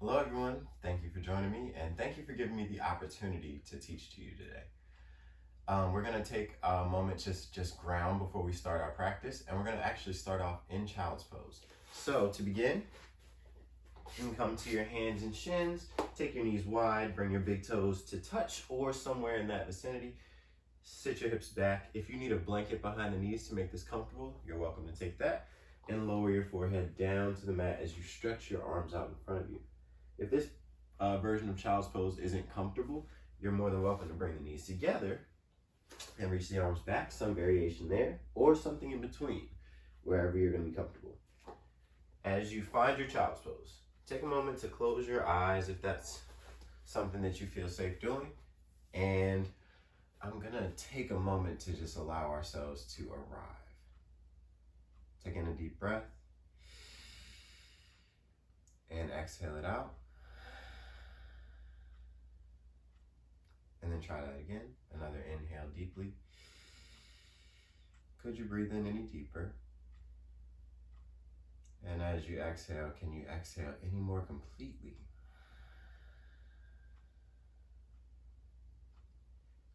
Hello everyone, thank you for joining me and thank you for giving me the opportunity to teach to you today. We're going to take a moment just ground before we start our practice, and we're going to actually start off in child's pose. So to begin, you can come to your hands and shins, take your knees wide, bring your big toes to touch or somewhere in that vicinity. Sit your hips back. If you need a blanket behind the knees to make this comfortable, you're welcome to take that, and lower your forehead down to the mat as you stretch your arms out in front of you. If this version of child's pose isn't comfortable, you're more than welcome to bring the knees together and reach the arms back, some variation there, or something in between, wherever you're going to be comfortable. As you find your child's pose, take a moment to close your eyes if that's something that you feel safe doing, and I'm going to take a moment to just allow ourselves to arrive. Take in a deep breath, and exhale it out. And then try that again. Another inhale deeply. Could you breathe in any deeper? And as you exhale, can you exhale any more completely?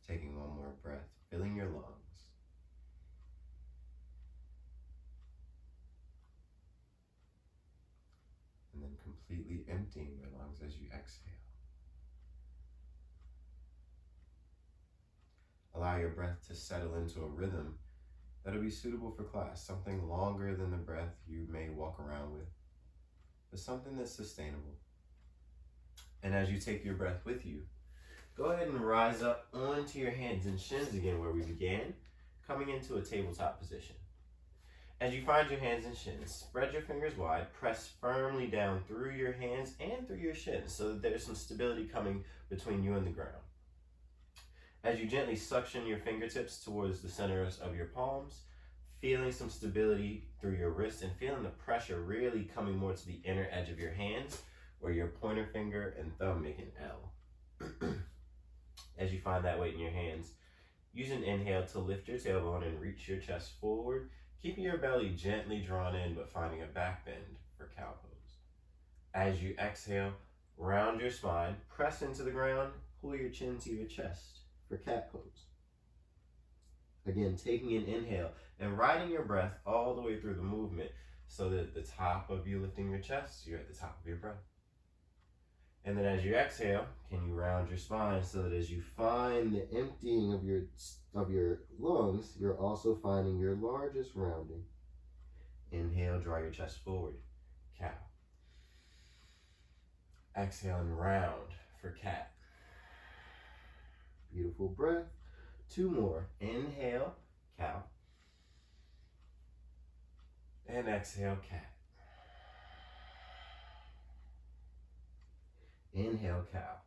Taking one more breath, filling your lungs. And then completely emptying your lungs as you exhale. Allow your breath to settle into a rhythm that'll be suitable for class, something longer than the breath you may walk around with, but something that's sustainable. And as you take your breath with you, go ahead and rise up onto your hands and shins again where we began, coming into a tabletop position. As you find your hands and shins, spread your fingers wide, press firmly down through your hands and through your shins so that there's some stability coming between you and the ground. As you gently suction your fingertips towards the centers of your palms, feeling some stability through your wrists and feeling the pressure really coming more to the inner edge of your hands where your pointer finger and thumb make an L. As you find that weight in your hands, use an inhale to lift your tailbone and reach your chest forward, keeping your belly gently drawn in but finding a back bend for cow pose. As you exhale, round your spine, press into the ground, pull your chin to your chest for cat pose. Again, taking an inhale and riding your breath all the way through the movement so that at the top of you lifting your chest, you're at the top of your breath. And then as you exhale, can you round your spine so that as you find the emptying of your lungs, you're also finding your largest rounding. Inhale, draw your chest forward, cow. Exhale and round for cat. Beautiful breath. Two more. Inhale, cow. And exhale, cat. Inhale, cow.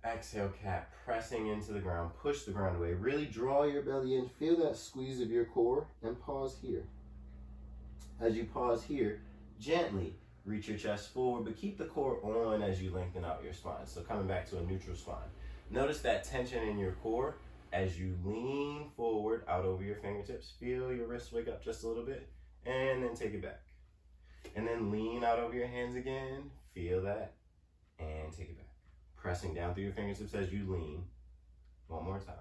Exhale, cat, pressing into the ground. Push the ground away. Really draw your belly in. Feel that squeeze of your core and pause here. As you pause here, gently reach your chest forward, but keep the core on as you lengthen out your spine. So coming back to a neutral spine. Notice that tension in your core as you lean forward out over your fingertips. Feel your wrists wake up just a little bit, and then take it back. And then lean out over your hands again. Feel that, and take it back. Pressing down through your fingertips as you lean. One more time.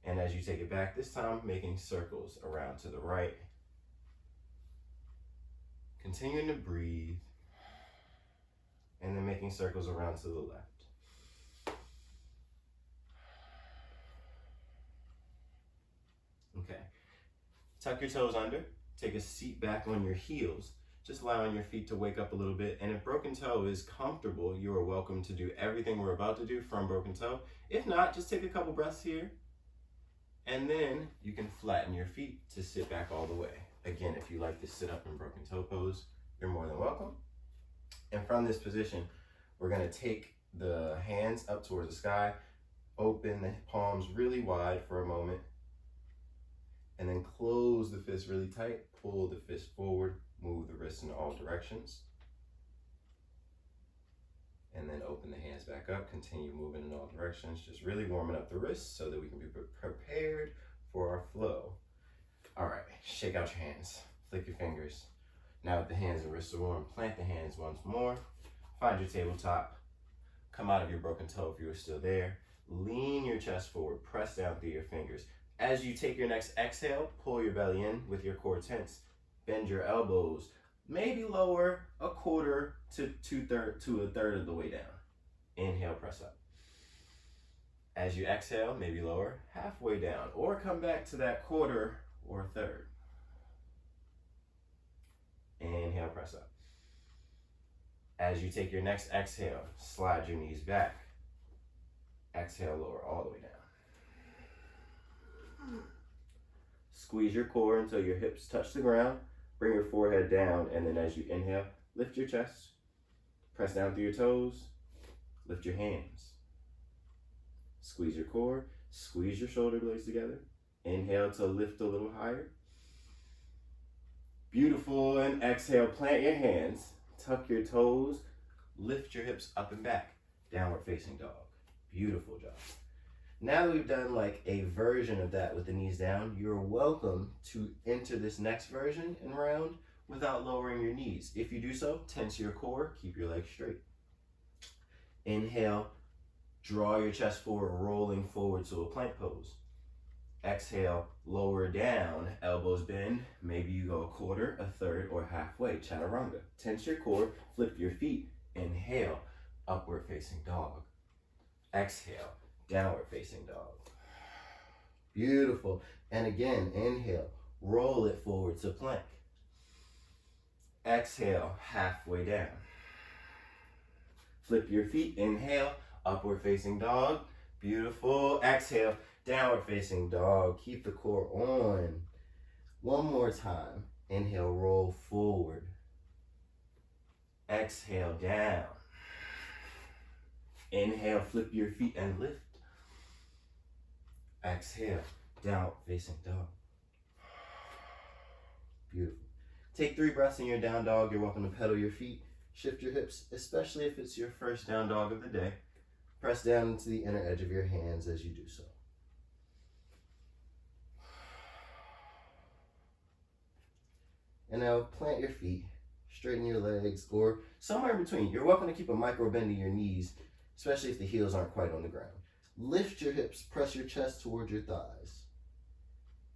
And as you take it back, this time making circles around to the right. Continuing to breathe. And then making circles around to the left. Okay. Tuck your toes under. Take a seat back on your heels, just allowing your feet to wake up a little bit. And if broken toe is comfortable, you are welcome to do everything we're about to do from broken toe. If not, just take a couple breaths here. And then you can flatten your feet to sit back all the way. Again, if you like to sit up in broken toe pose, you're more than welcome. And from this position, we're going to take the hands up towards the sky, open the palms really wide for a moment, and then close the fist really tight, pull the fist forward, move the wrists in all directions. And then open the hands back up, continue moving in all directions, just really warming up the wrists so that we can be prepared for our flow. All right, shake out your hands, flick your fingers. Now with the hands and wrists are warm, plant the hands once more. Find your tabletop. Come out of your broken toe if you are still there. Lean your chest forward, press down through your fingers. As you take your next exhale, pull your belly in with your core tense. Bend your elbows, maybe lower a quarter to a third of the way down. Inhale, press up. As you exhale, maybe lower halfway down, or come back to that quarter or third. Inhale, press up. As you take your next exhale, slide your knees back. Exhale, lower all the way down. Squeeze your core until your hips touch the ground. Bring your forehead down, and then as you inhale, lift your chest. Press down through your toes. Lift your hands. Squeeze your core. Squeeze your shoulder blades together. Inhale to lift a little higher. Beautiful, and exhale, plant your hands. Tuck your toes. Lift your hips up and back. Downward facing dog. Beautiful job. Now that we've done like a version of that with the knees down, you're welcome to enter this next version and round without lowering your knees. If you do so, tense your core, keep your legs straight. Inhale, draw your chest forward, rolling forward to a plank pose. Exhale, lower down, elbows bend. Maybe you go a quarter, a third, or halfway, chaturanga. Tense your core, flip your feet. Inhale, upward facing dog. Exhale, downward facing dog. Beautiful. And again, inhale, roll it forward to plank. Exhale, halfway down. Flip your feet, inhale, upward facing dog. Beautiful. Exhale, downward facing dog. Keep the core on. One more time. Inhale, roll forward. Exhale, down. Inhale, flip your feet and lift. Exhale, downward facing dog. Beautiful. Take 3 breaths in your down dog. You're welcome to pedal your feet. Shift your hips, especially if it's your first down dog of the day. Press down into the inner edge of your hands as you do so. And now plant your feet, straighten your legs, or somewhere in between. You're welcome to keep a micro bend in your knees, especially if the heels aren't quite on the ground. Lift your hips, press your chest towards your thighs.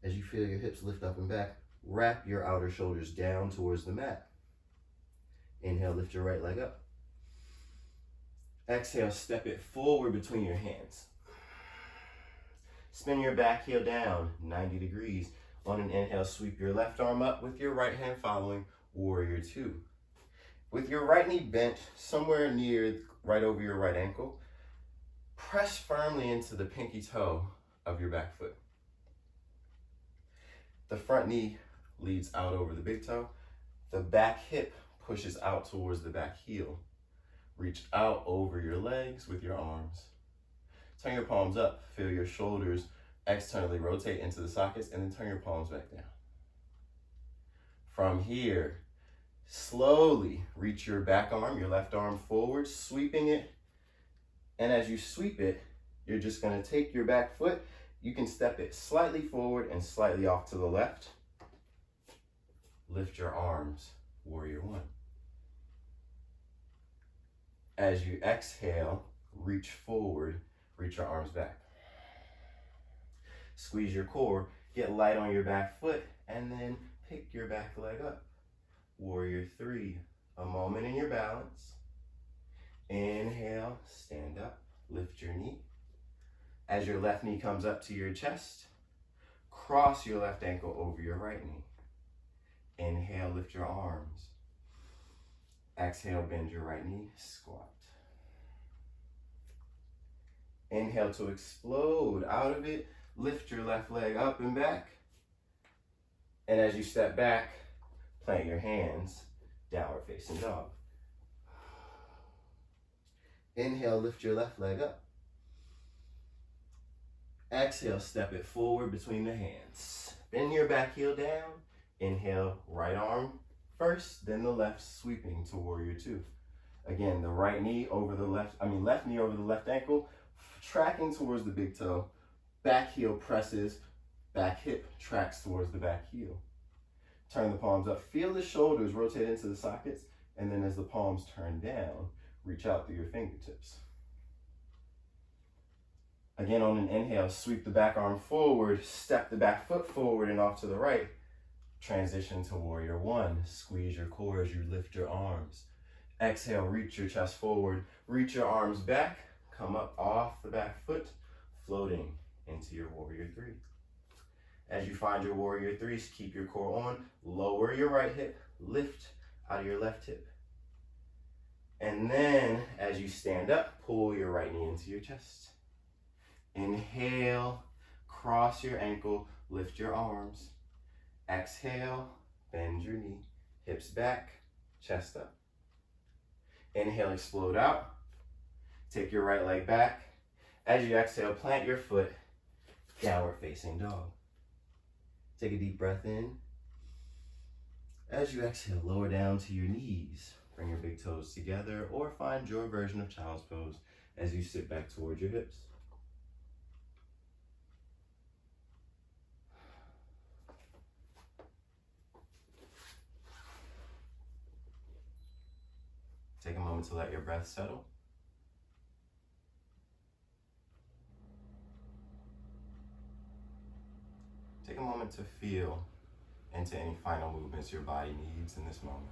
As you feel your hips lift up and back, wrap your outer shoulders down towards the mat. Inhale, lift your right leg up. Exhale, step it forward between your hands. Spin your back heel down 90 degrees. On an inhale, sweep your left arm up with your right hand following, warrior 2. With your right knee bent somewhere near right over your right ankle, press firmly into the pinky toe of your back foot. The front knee leads out over the big toe. The back hip pushes out towards the back heel. Reach out over your legs with your arms. Turn your palms up. Feel your shoulders externally rotate into the sockets, and then turn your palms back down. From here, slowly reach your back arm, your left arm forward, sweeping it. And as you sweep it, you're just going to take your back foot. You can step it slightly forward and slightly off to the left. Lift your arms, warrior 1. As you exhale, reach forward, reach your arms back. Squeeze your core, get light on your back foot, and then pick your back leg up. Warrior 3, a moment in your balance. Inhale, stand up, lift your knee. As your left knee comes up to your chest, cross your left ankle over your right knee. Inhale, lift your arms. Exhale, bend your right knee, squat. Inhale to explode out of it. Lift your left leg up and back. And as you step back, plant your hands, downward facing dog. Inhale, lift your left leg up. Exhale, step it forward between the hands. Bend your back heel down. Inhale, right arm first, then the left, sweeping to warrior 2. Again, the right knee over the left knee over the left ankle, tracking towards the big toe. Back heel presses, back hip tracks towards the back heel. Turn the palms up. Feel the shoulders rotate into the sockets. And then as the palms turn down, reach out through your fingertips. Again, on an inhale, sweep the back arm forward, step the back foot forward and off to the right. Transition to warrior one. Squeeze your core as you lift your arms. Exhale, reach your chest forward, reach your arms back, come up off the back foot, floating into your warrior three. As you find your warrior threes, keep your core on, lower your right hip, lift out of your left hip. And then as you stand up, pull your right knee into your chest. Inhale, cross your ankle, lift your arms. Exhale, bend your knee, hips back, chest up. Inhale, explode out. Take your right leg back. As you exhale, plant your foot, downward facing dog. Take a deep breath in. As you exhale, lower down to your knees. Bring your big toes together or find your version of child's pose as you sit back towards your hips. Take a moment to let your breath settle. Take a moment to feel into any final movements your body needs in this moment.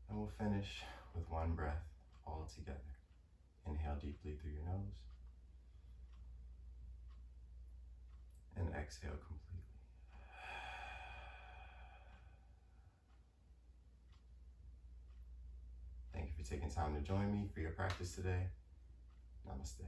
And we'll finish with one breath all together. Inhale deeply through your nose. And exhale completely. Thank you for taking time to join me for your practice today. Namaste.